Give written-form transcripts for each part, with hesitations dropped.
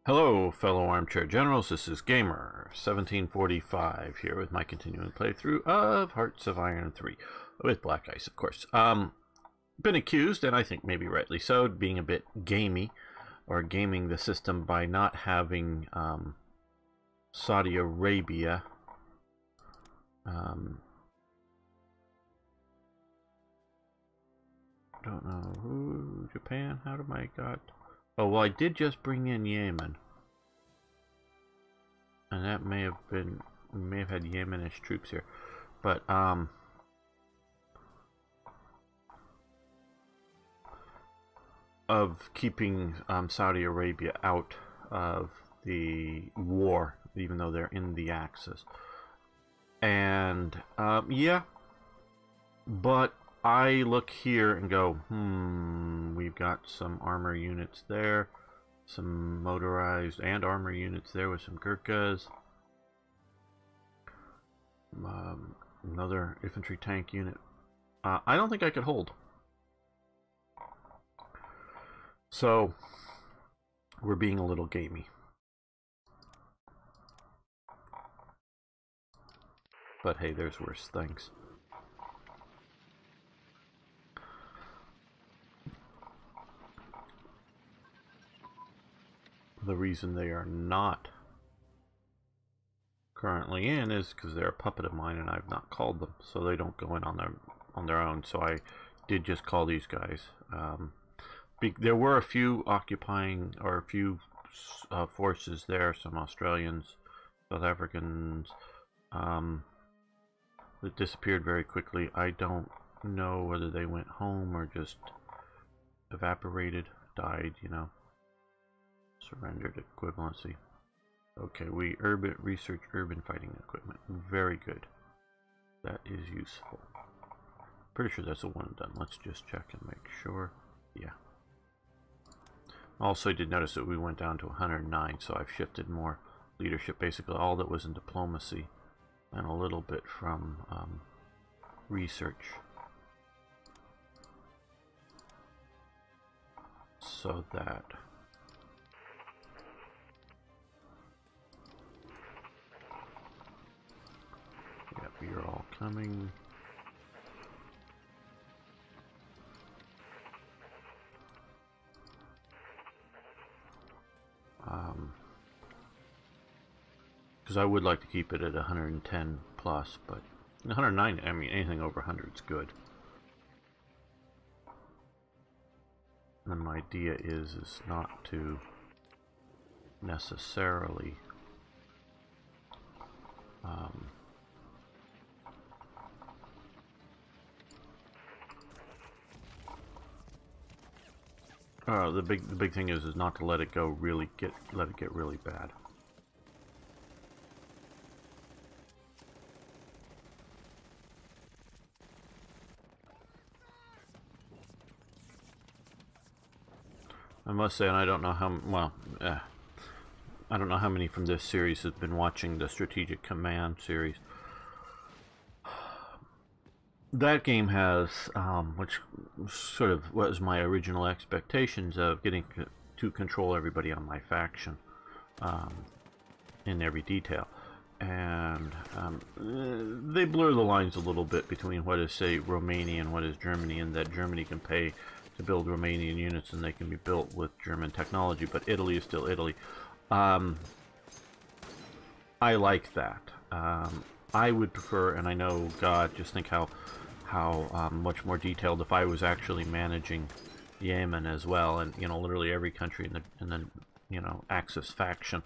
Hello, fellow armchair generals. This is Gamer 1745 here with my continuing playthrough of Hearts of Iron 3 with Black Ice, of course. Been accused, and I think maybe rightly so, of being a bit gamey or gaming the system by not having Saudi Arabia don't know who. Japan. How do I got? Oh, well, I did just bring in Yemen. And that may have been, we may have had Yemenish troops here. But, of keeping Saudi Arabia out of the war, even though they're in the Axis. And, yeah. But I look here and go, we've got some armor units there, some motorized and armor units there with some Gurkhas, another infantry tank unit. I don't think I could hold. So, we're being a little gamey. But hey, there's worse things. The reason they are not currently in is because they're a puppet of mine and I've not called them, so they don't go in on their own. So I did just call these guys. There were a few occupying, or a few forces there, some Australians, South Africans, that disappeared very quickly. I don't know whether they went home or just evaporated, died, you know. Surrendered equivalency. Okay, we research urban fighting equipment. Very good. That is useful. Pretty sure that's the one done. Let's just check and make sure. Yeah. Also, I did notice that we went down to 109, so I've shifted more leadership. Basically, all that was in diplomacy and a little bit from research. So that yep, you're all coming. Because I would like to keep it at 110 plus, but 109, I mean, anything over 100 is good. And my idea is not to necessarily the big thing is not to let it go really get really bad. I must say, and I don't know how well. I don't know how many from this series have been watching the Strategic Command series. That game has, which sort of was my original expectations of getting to control everybody on my faction in every detail. And they blur the lines a little bit between what is, say, Romania and what is Germany, and that Germany can pay to build Romanian units and they can be built with German technology, but Italy is still Italy. I like that. I would prefer, and I know, God, just think how much more detailed if I was actually managing Yemen as well, and you know, literally every country in the you know, Axis faction.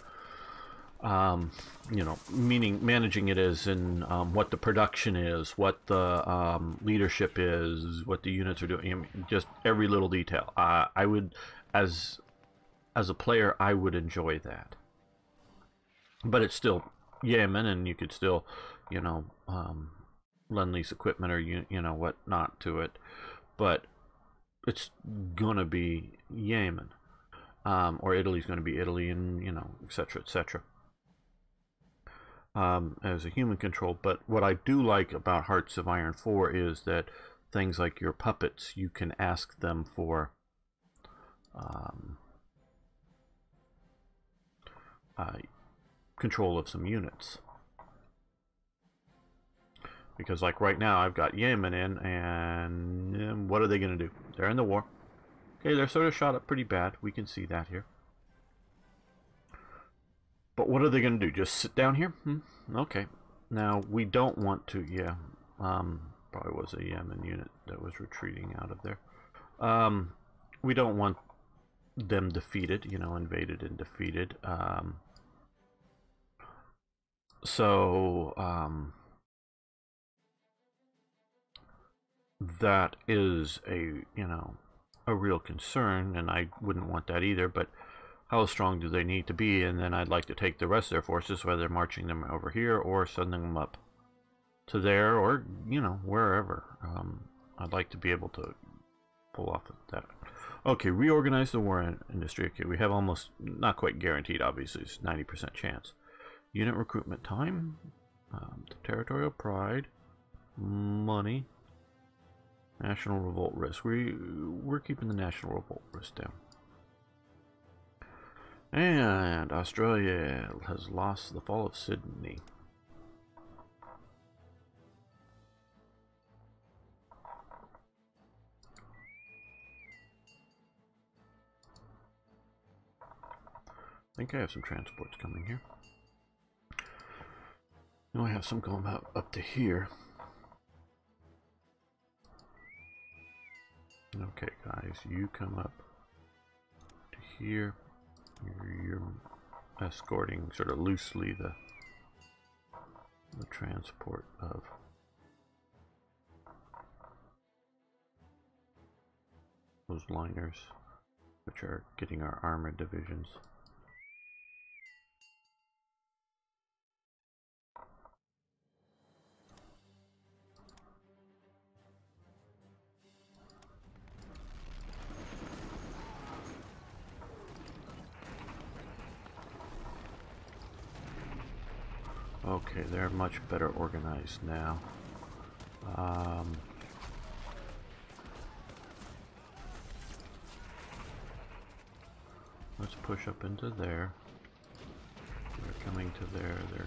You know, meaning managing it as in what the production is, what the leadership is, what the units are doing. I mean, just every little detail. I would, as a player, I would enjoy that. But it's still Yemen, and you could still, you know, lend lease equipment or you know what not to it. But it's gonna be Yemen, or Italy's gonna be Italy, and you know, etc., etc. As a human control. But what I do like about Hearts of Iron 4 is that things like your puppets, you can ask them for control of some units. Because like right now I've got Yemen in, and what are they going to do? They're in the war. Okay, they're sort of shot up pretty bad. We can see that here. But what are they going to do? Just sit down here? Okay. Now, we don't want to, yeah. Probably was a Yemen unit that was retreating out of there. We don't want them defeated, you know, invaded and defeated. That is a, you know, a real concern, and I wouldn't want that either, but how strong do they need to be? And then I'd like to take the rest of their forces, whether marching them over here or sending them up to there, or, you know, wherever. I'd like to be able to pull off that. Okay, reorganize the war industry. Okay, we have almost, not quite guaranteed, obviously, it's 90% chance. Unit recruitment time, territorial pride, money, national revolt risk. We're keeping the national revolt risk down. And Australia has lost the fall of Sydney. I think I have some transports coming here. No, I have some going up to here. Okay, guys, you come up to here. You're escorting sort of loosely the transport of those liners, which are getting our armored divisions. Okay, they're much better organized now. Let's push up into there. They're coming to there. They're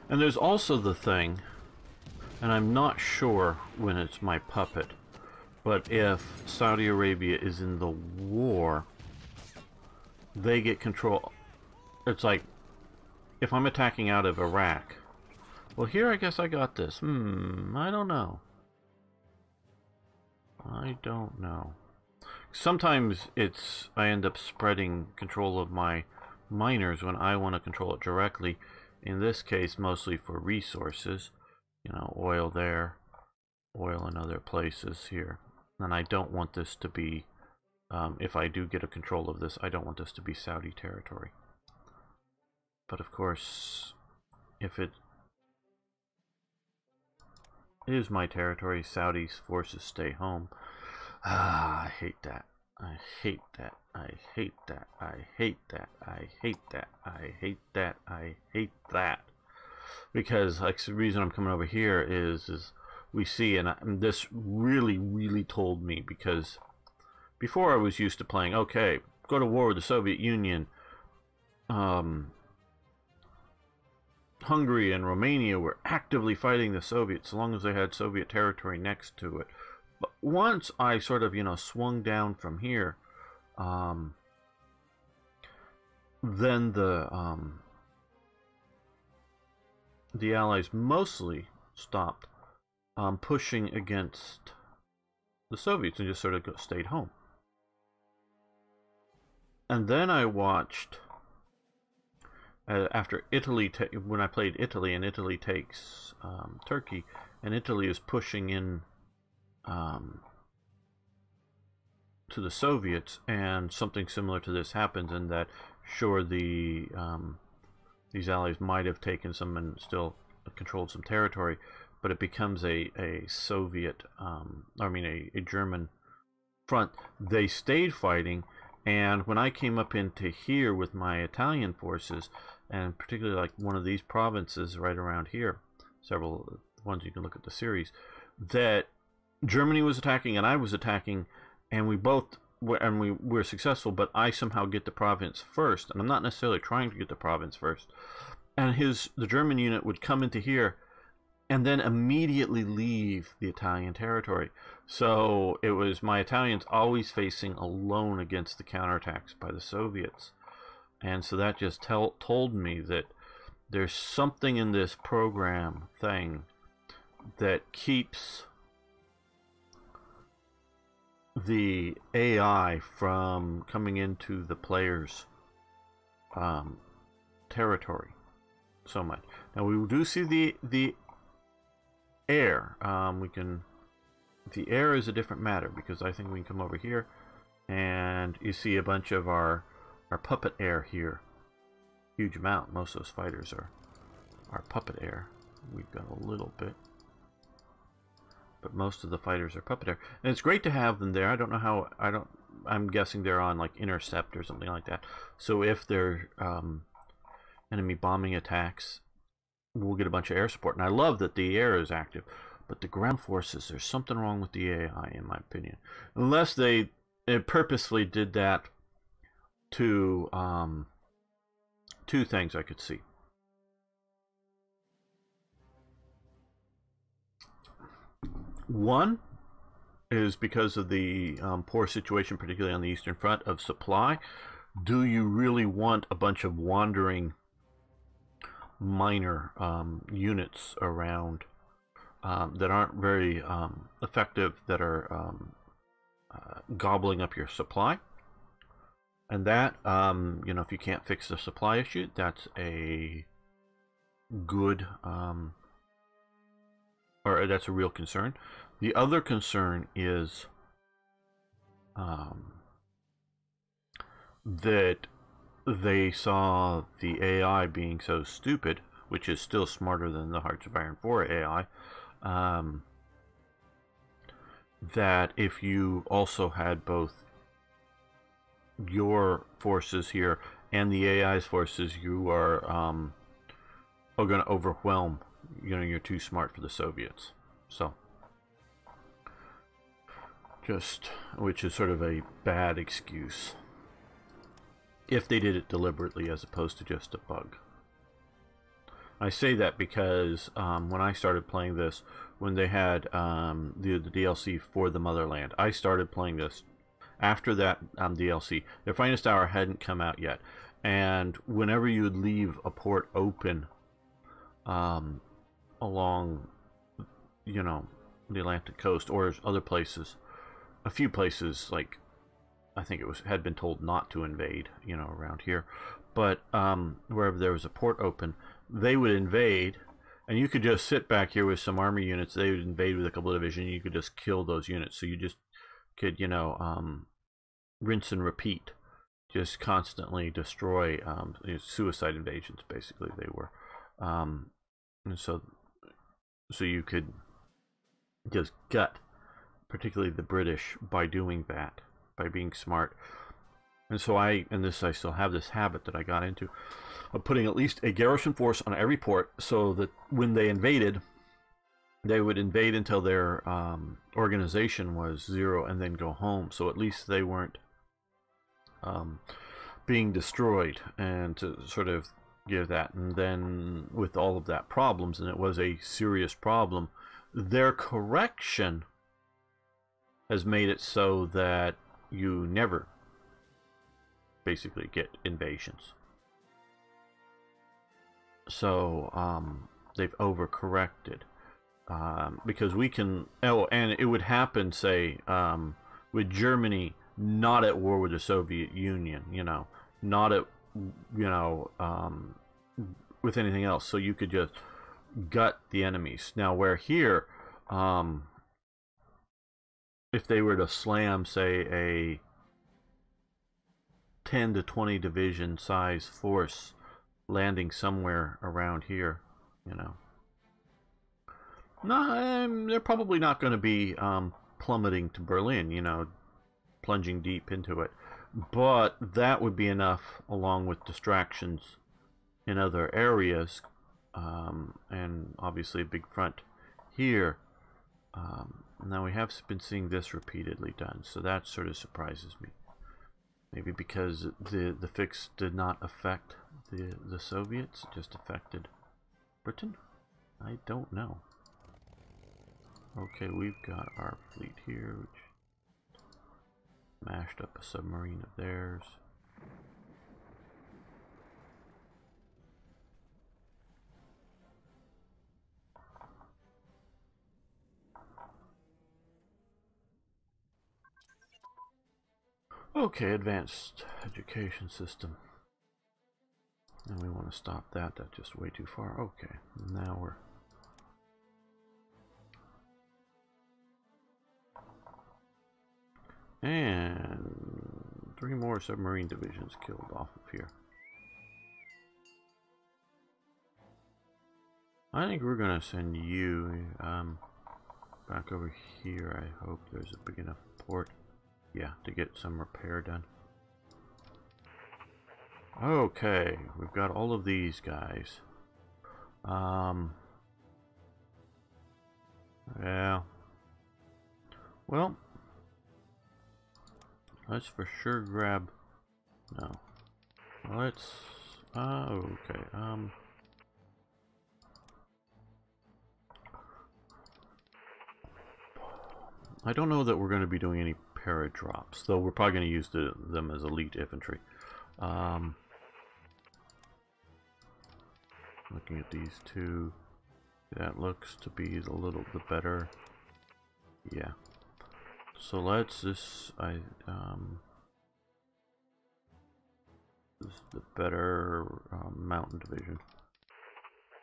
and there's also the thing, and I'm not sure when it's my puppet, but if Saudi Arabia is in the war, they get control. It's like, if I'm attacking out of Iraq, well, here I guess I got this. I don't know. I don't know. Sometimes it's, I end up spreading control of my miners when I want to control it directly. In this case, mostly for resources, you know, oil there, oil in other places here. And I don't want this to be, if I do get a control of this, I don't want this to be Saudi territory. But of course, if it is my territory, Saudi's forces stay home. I hate that. I hate that. I hate that. I hate that. I hate that. I hate that. I hate that. Because like the reason I'm coming over here is we see, and this really told me, because before I was used to playing, okay, go to war with the Soviet Union. Hungary and Romania were actively fighting the Soviets so long as they had Soviet territory next to it. But once I sort of, you know, swung down from here, then the Allies mostly stopped pushing against the Soviets and just sort of stayed home. And then I watched, after Italy, when I played Italy, and Italy takes Turkey, and Italy is pushing in to the Soviets, and something similar to this happens, in that sure, these allies might have taken some and still controlled some territory, but it becomes a Soviet, I mean a German front. They stayed fighting, and when I came up into here with my Italian forces, and particularly like one of these provinces right around here, several ones you can look at the series, that Germany was attacking and I was attacking, and we were successful, but I somehow get the province first, and I'm not necessarily trying to get the province first. And the German unit would come into here and then immediately leave the Italian territory. So it was my Italians always facing alone against the counterattacks by the Soviets. And so that just told me that there's something in this program thing that keeps the AI from coming into the player's territory so much. Now we do see the air. The air is a different matter, because I think we can come over here and you see a bunch of our puppet air here. Huge amount. Most of those fighters are puppet air. We've got a little bit, but most of the fighters are puppet air, and it's great to have them there. I don't know how. I'm guessing they're on like intercept or something like that. So if they're enemy bombing attacks, we'll get a bunch of air support. And I love that the air is active, but the ground forces, there's something wrong with the AI, in my opinion. Unless they purposely did that to two things I could see. One is because of the poor situation, particularly on the Eastern Front, of supply. Do you really want a bunch of wandering minor units around that aren't very effective, that are gobbling up your supply? And that, you know, if you can't fix the supply issue, that's a good, or that's a real concern. The other concern is that they saw the AI being so stupid, which is still smarter than the Hearts of Iron 4 AI, that if you also had both your forces here and the AI's forces, you are going to overwhelm. You know, you're too smart for the Soviets. So, which is sort of a bad excuse if they did it deliberately as opposed to just a bug. I say that because when I started playing this, when they had the DLC for the Motherland, I started playing this after that DLC. Their Finest Hour hadn't come out yet, and whenever you would leave a port open along, you know, the Atlantic coast or other places, a few places, like I think it had been told not to invade, you know, around here, but wherever there was a port open, they would invade, and you could just sit back here with some army units. They would invade with a couple of divisions. You could just kill those units. So you just could, you know, rinse and repeat, just constantly destroy. Suicide invasions, basically, they were, and so you could just gut, particularly the British, by doing that, by being smart. And so I still have this habit that I got into of putting at least a garrison force on every port, so that when they invaded, they would invade until their organization was 0 and then go home. So at least they weren't being destroyed, and to sort of give that. And then with all of that problems, and it was a serious problem, their correction has made it so that you never basically get invasions. So they've overcorrected, because we can, and it would happen, say, with Germany not at war with the Soviet Union, you know, not at, you know, with anything else. So you could just gut the enemies. Now, where here, if they were to slam, say, a 10 to 20 division size force landing somewhere around here, you know, No, they're probably not going to be plummeting to Berlin, you know, plunging deep into it. But that would be enough, along with distractions in other areas, and obviously a big front here. Now we have been seeing this repeatedly done, so that sort of surprises me. Maybe because the fix did not affect the Soviets, it just affected Britain? I don't know. Okay, we've got our fleet here, which mashed up a submarine of theirs. Okay, advanced education system. And we want to stop that. That's just way too far. Okay, now we're... And 3 more submarine divisions killed off of here. I think we're going to send you back over here. I hope there's a big enough port. Yeah, to get some repair done. Okay, we've got all of these guys. Yeah. Well, let's for sure grab... No. Let's... okay, I don't know that we're going to be doing any paradrops, though we're probably going to use them as elite infantry. Looking at these two, that looks to be the better. Yeah. So let's this is the better mountain division.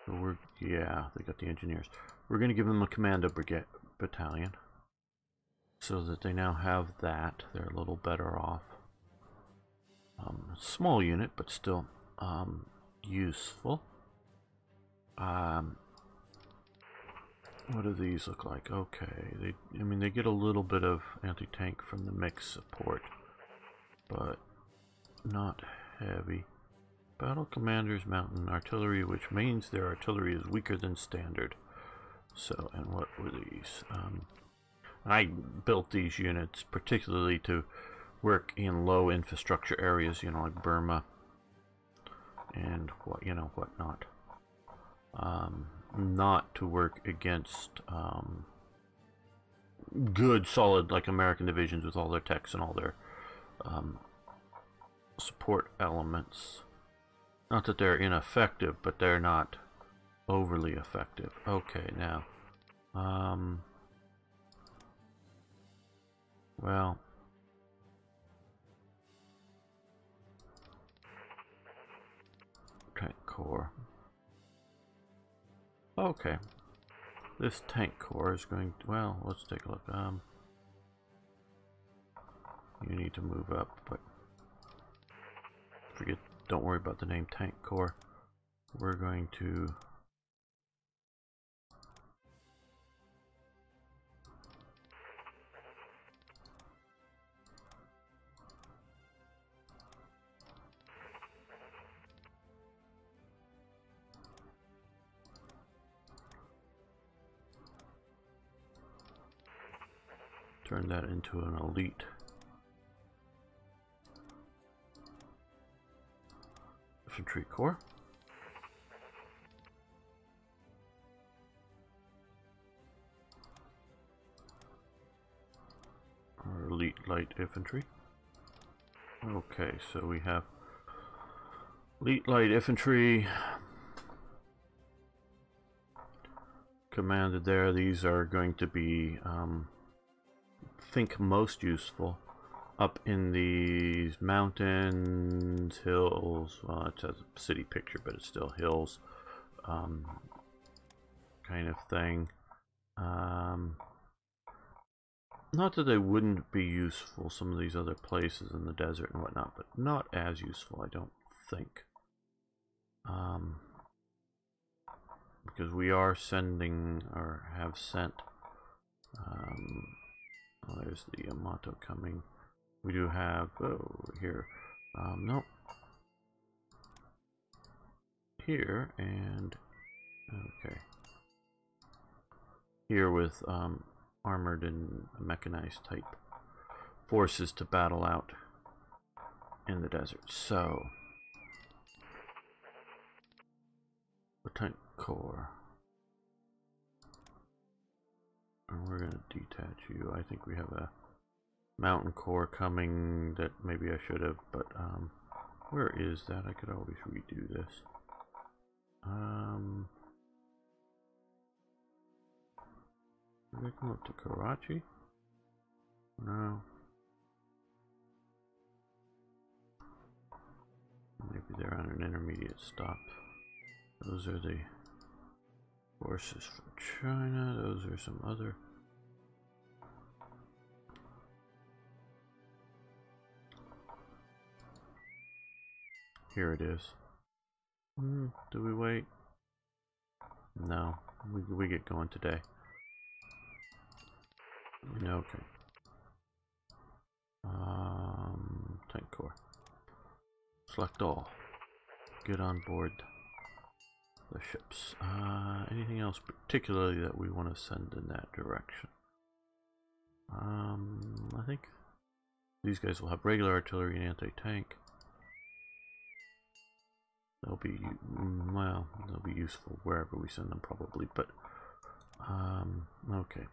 So yeah, they got the engineers. We're going to give them a commando battalion, so that they now have that. They're a little better off. Small unit, but still useful. What do these look like? Okay, I mean, they get a little bit of anti-tank from the mix support, but not heavy. Battle commanders, mountain artillery, which means their artillery is weaker than standard. So, and what were these? I built these units particularly to work in low infrastructure areas, you know, like Burma and whatnot. Not to work against good, solid, like American divisions with all their techs and all their support elements. Not that they're ineffective, but they're not overly effective. Okay, now, well, tank corps. Okay, this tank corps is going to, well, let's take a look. You need to move up, but don't worry about the name tank corps. We're going to turn that into an elite infantry corps. Or elite light infantry. Okay, so we have elite light infantry commanded there. These are going to be think most useful up in these mountains, hills. Well, it says a city picture, but it's still hills, kind of thing. Not that they wouldn't be useful, some of these other places in the desert and whatnot, but not as useful, I don't think. because we are sending, or have sent, oh, there's the Yamato coming. We do have, oh, here, nope. Here, and, okay. Here with, armored and mechanized type forces to battle out in the desert. So, the tank core. And we're going to detach you. I think we have a mountain core coming that maybe I should have, but where is that? I could always redo this. Did I come up to Karachi? No. Maybe they're on an intermediate stop. Those are the forces from China. Those are some other. Here it is. Do we wait? No. We get going today. Okay. Tank core. Select all. Get on board the ships. Anything else particularly that we want to send in that direction? I think these guys will have regular artillery and anti-tank. They'll be, well, they'll be useful wherever we send them probably, but, okay.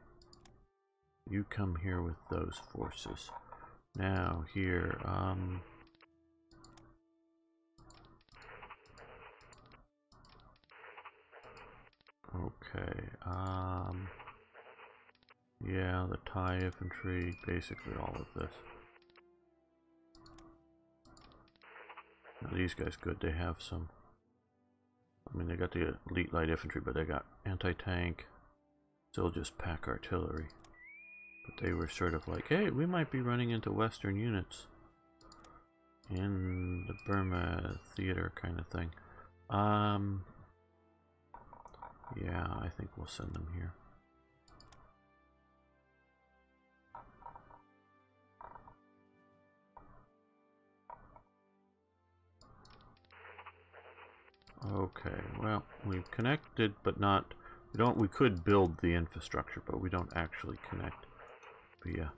You come here with those forces. Now, here, okay, yeah, the Thai infantry, basically all of this. Now these guys good, they have some, I mean they got the elite light infantry, but they got anti-tank, still just pack artillery. But they were sort of like, hey, we might be running into Western units in the Burma theater kind of thing. Yeah, I think we'll send them here. Okay, well, we've connected, but not, we could build the infrastructure, but we don't actually connect via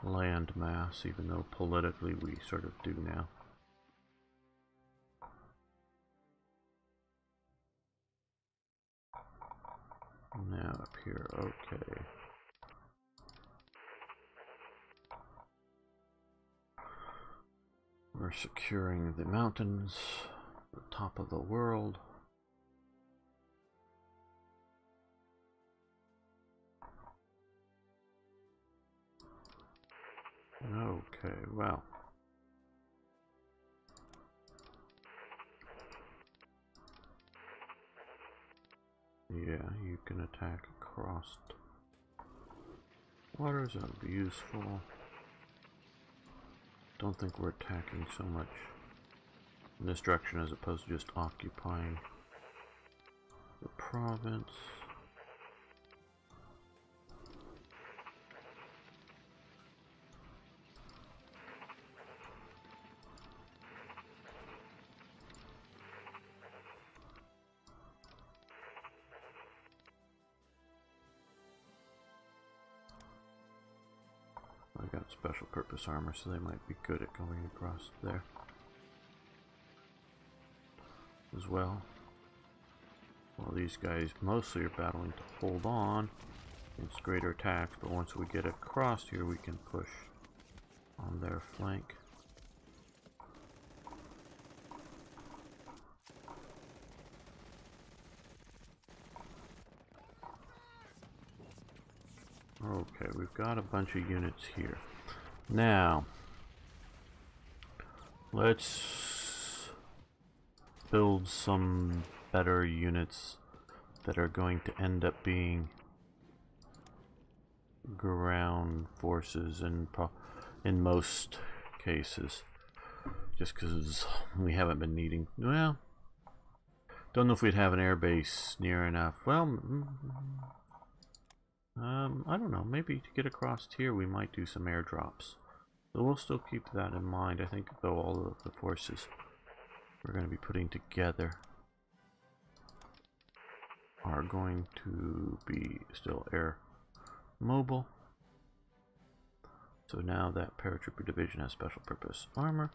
land mass, even though politically we sort of do now. Now up here, okay. We're securing the mountains, the top of the world. Okay, well. Yeah, you can attack across waters, that would be useful. Don't think we're attacking so much in this direction as opposed to just occupying the province. I got special purpose armor, so they might be good at going across there as well. Well, these guys mostly are battling to hold on against greater attacks, but once we get across here, we can push on their flank. Okay, we've got a bunch of units here. Now, let's build some better units that are going to end up being ground forces in most cases. just because we haven't been needing. Well, don't know if we'd have an air base near enough. Well, I don't know. Maybe to get across here, we might do some airdrops. So we'll still keep that in mind. I think, though, all of the forces we're going to be putting together are going to be still air mobile. So now that paratrooper division has special purpose armor.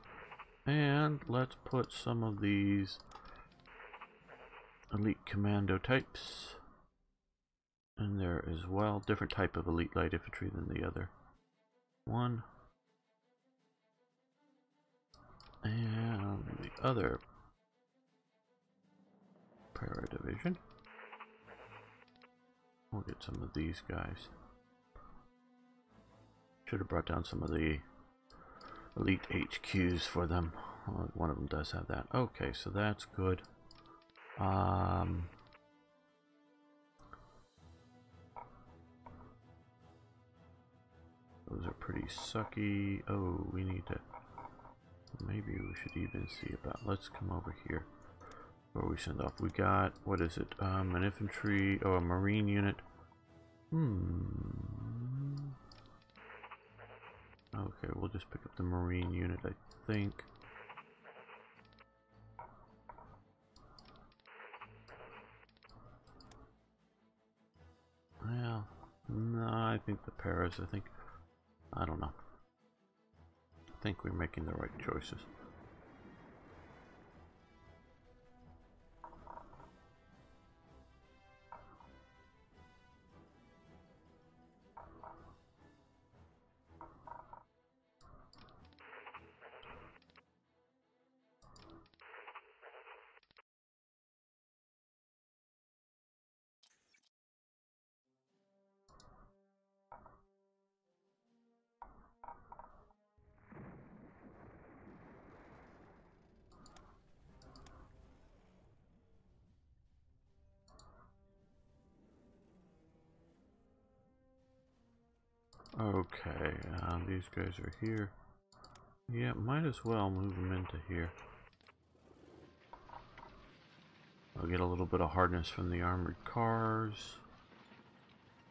And let's put some of these elite commando types in there as well. Different type of elite light infantry than the other one. And the other para division. We'll get some of these guys. Should have brought down some of the elite HQs for them. One of them does have that. Okay, so that's good. Those are pretty sucky. Oh, we need to... Maybe we should even see about... Let's come over here before we send off. We got... What is it? An infantry... Oh, a marine unit. Okay, we'll just pick up the marine unit, I think. Well, no, I think the paras, I don't know. I think we're making the right choices. Okay, these guys are here. Yeah, might as well move them into here. I'll get a little bit of hardness from the armored cars.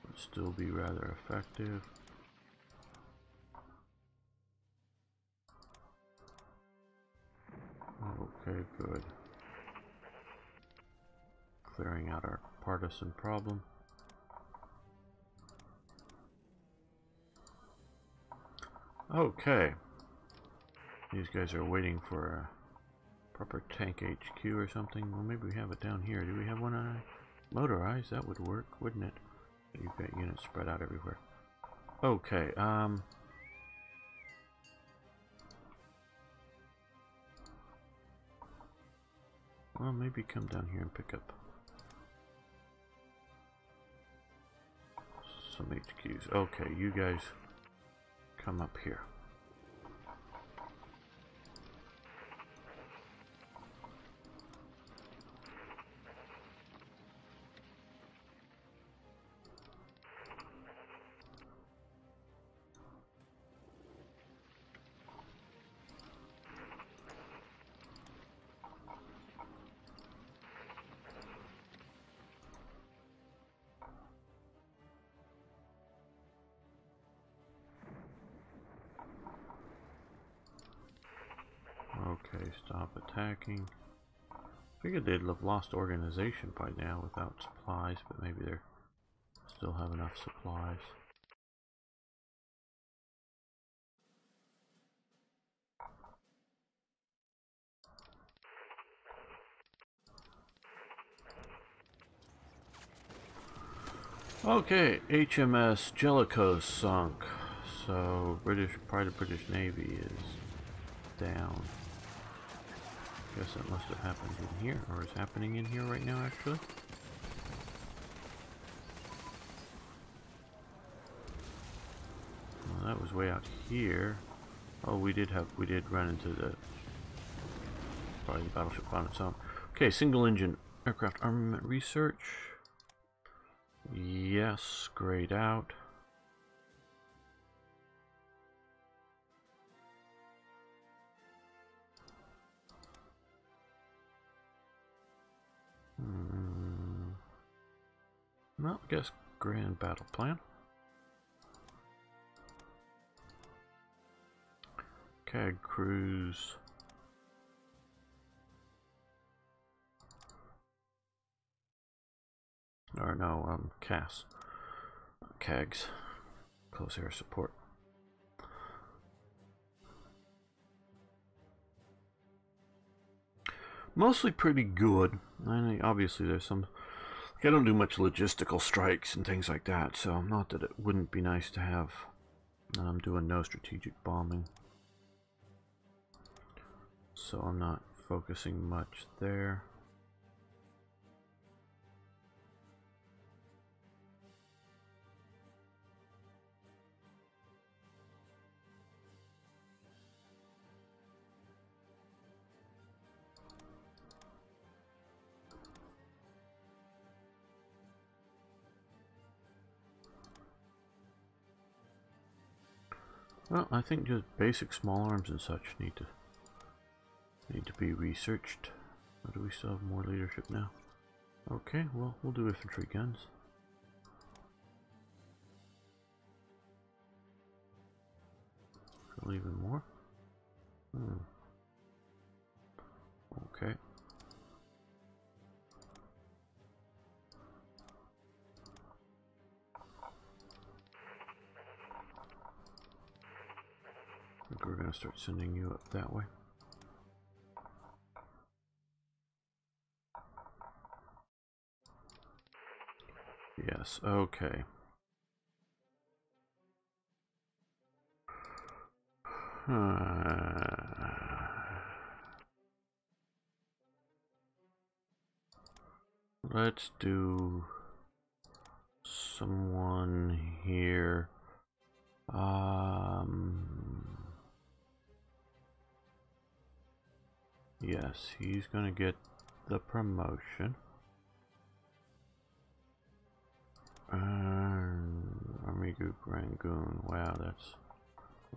But still be rather effective. Okay, good. Clearing out our partisan problem. Okay. These guys are waiting for a proper tank HQ or something. Well, maybe we have it down here. Do we have one motorized? That would work, wouldn't it? You've got units spread out everywhere. Okay, well, maybe come down here and pick up some HQs. Okay, you guys come up here. Okay, stop attacking. Figured they'd have lost organization by now without supplies, but maybe they still have enough supplies. Okay, HMS Jellicoe sunk. So part of British Navy is down. Guess that must have happened in here, or is happening in here right now, actually. Well, that was way out here. Oh, we did run into probably the battleship on its own. Okay, single engine aircraft armament research. Yes, grayed out. Well, I guess grand battle plan. CAG crews. Or no, CAS. CAGs. Close air support. Mostly pretty good. I mean, obviously there's some... I don't do much logistical strikes and things like that, so not that it wouldn't be nice to have. I'm doing no strategic bombing. So I'm not focusing much there. Well, I think just basic small arms and such need to be researched. Or do we still have more leadership now? Okay, well, we'll do infantry guns. Even more? Okay. I think we're going to start sending you up that way. Yes, okay. Let's do someone here. Yes, he's gonna get the promotion. Army Group Rangoon. Wow, that's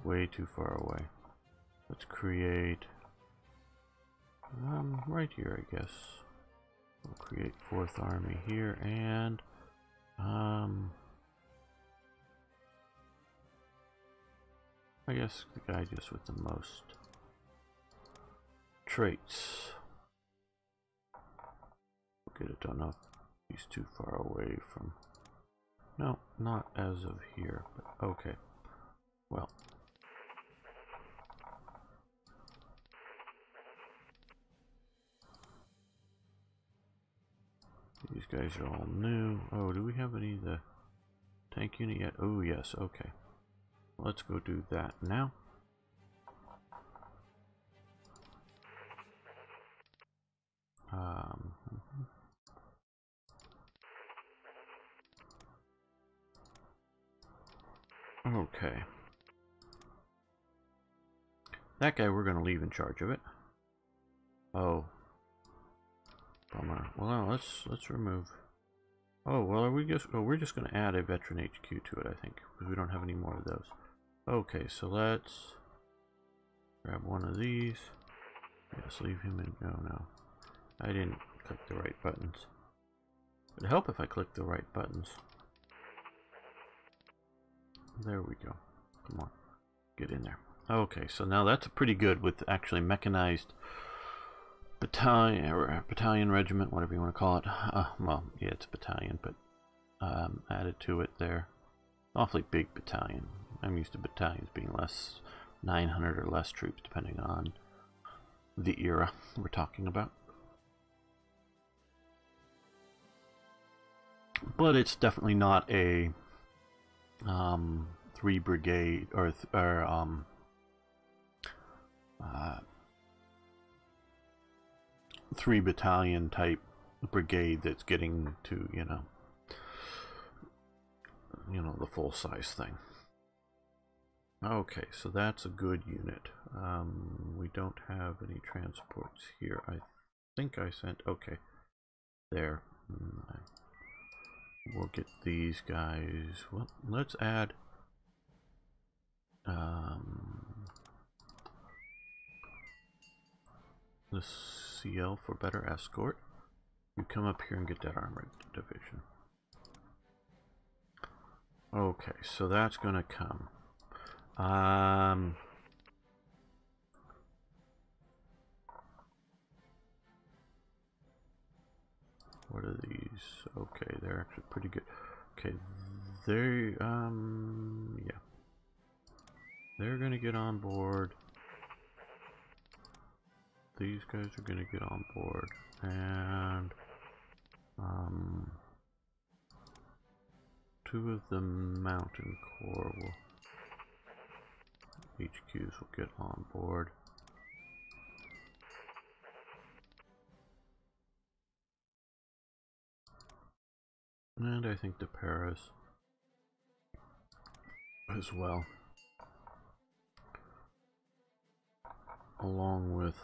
way too far away. Let's create right here, I guess. We'll create 4th Army here, and I guess the guy just with the most traits. We'll get it done up. He's too far away from... No, not as of here, but okay. Well. These guys are all new. Oh, do we have any of the tank unit yet? Oh, yes, okay. Let's go do that now. Okay. That guy, we're going to leave in charge of it. Oh. Bummer. Well, let's remove. Oh, well, we're just going to add a veteran HQ to it, I think, because we don't have any more of those. Okay, so let's grab one of these. Yes, leave him in. No. I didn't click the right buttons. It'd help if I clicked the right buttons. There we go. Come on. Get in there. Okay, so now that's pretty good with actually mechanized battalion, or battalion regiment, whatever you want to call it. Well, yeah, it's a battalion, but added to it there. Awfully big battalion. I'm used to battalions being less, 900 or less troops, depending on the era we're talking about. But it's definitely not a 3 brigade or 3 battalion type brigade that's getting to, you know, the full size thing. Okay, so that's a good unit. We don't have any transports here. I think I sent, okay, there. We'll get these guys. Well, let's add the CL for better escort. You come up here and get that armored division. Okay, so that's gonna come. What are these? Okay, they're actually pretty good. Okay, they yeah, they're gonna get on board. These guys are gonna get on board, and two of the mountain core will HQs will get on board. And I think the Paris as well, along with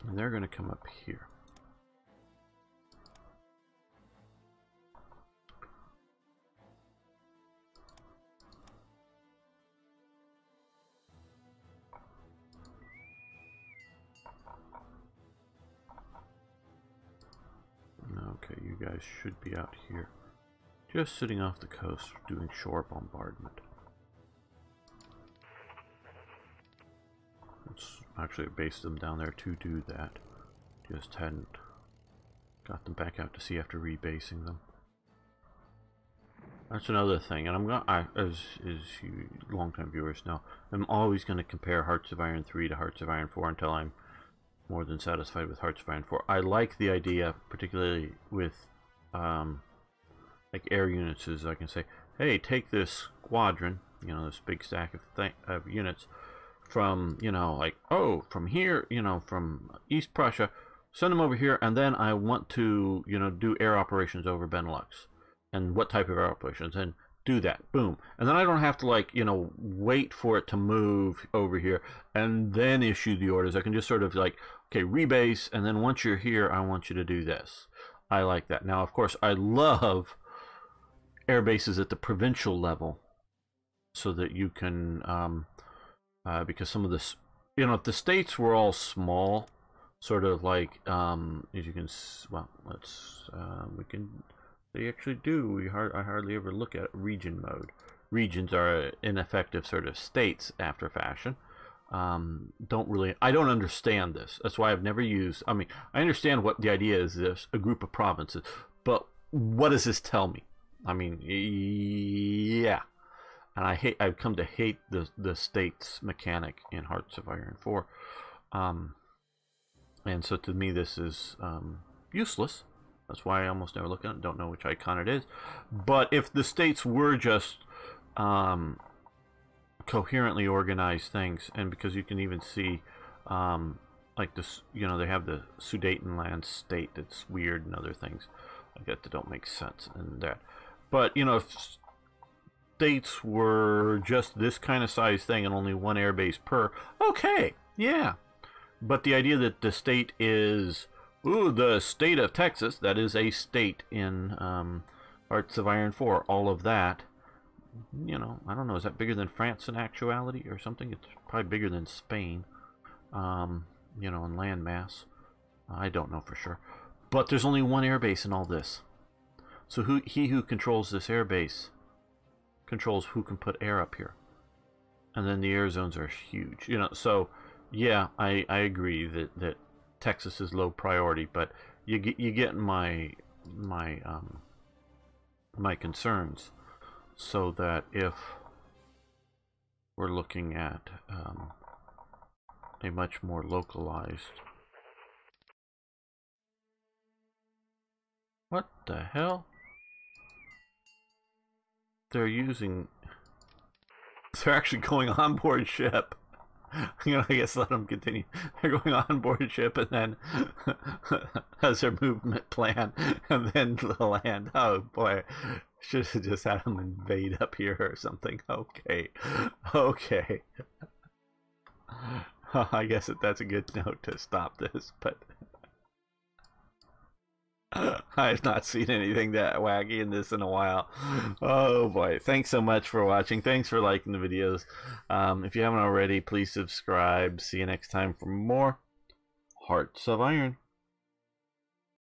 and they're going to come up here. Okay, you guys should be out here, just sitting off the coast, doing shore bombardment. It's actually based them down there to do that. Just hadn't got them back out to sea after rebasing them. That's another thing, and I'm gonna, as you longtime viewers know, I'm always going to compare Hearts of Iron 3 to Hearts of Iron 4 until I'm more than satisfied with Hearts of Iron 4. I like the idea, particularly with like air units, is I can say, hey, take this squadron, you know, this big stack of units from, you know, like, oh, from here, you know, from East Prussia, send them over here, and then I want to, you know, do air operations over Benelux. And what type of air operations, and do that, boom. And then I don't have to, like, you know, wait for it to move over here and then issue the orders. I can just sort of like, okay, rebase, and then once you're here, I want you to do this. I like that. Now, of course, I love air bases at the provincial level, so that you can, because some of this, you know, if the states were all small, sort of like, as you can, well, let's, we can. They actually do. I hardly ever look at region mode. Regions are ineffective sort of states after fashion. I don't understand this. That's why I've never used. I mean, I understand what the idea is. This a group of provinces, but what does this tell me? I mean, yeah, and I've come to hate the states mechanic in Hearts of Iron 4, and so to me this is useless. That's why I almost never look at it. Don't know which icon it is. But if the states were just coherently organized things, and because you can even see, like this, you know, they have the Sudetenland state that's weird and other things like that don't make sense and that. But, you know, if states were just this kind of size thing and only one airbase per, okay, yeah. But the idea that the state is, ooh, the state of Texas, that is a state in Hearts of Iron 4, all of that, you know, I don't know, is that bigger than France in actuality or something? It's probably bigger than Spain, you know, in land mass. I don't know for sure. But there's only one airbase in all this. So he who controls this airbase controls who can put air up here. And then the air zones are huge, you know, so yeah, I agree that Texas is low priority, but you get my concerns, so that if we're looking at a much more localized, what the hell? They're actually going on board ship. You know, I guess let them continue. They're going on board ship, and then has their movement plan, and then the land. Oh boy, should have just had them invade up here or something. Okay, okay. I guess that's a good note to stop this, but I've not seen anything that wacky in this in a while. Oh boy, thanks so much for watching. Thanks for liking the videos. If you haven't already, please subscribe. See you next time for more Hearts of Iron.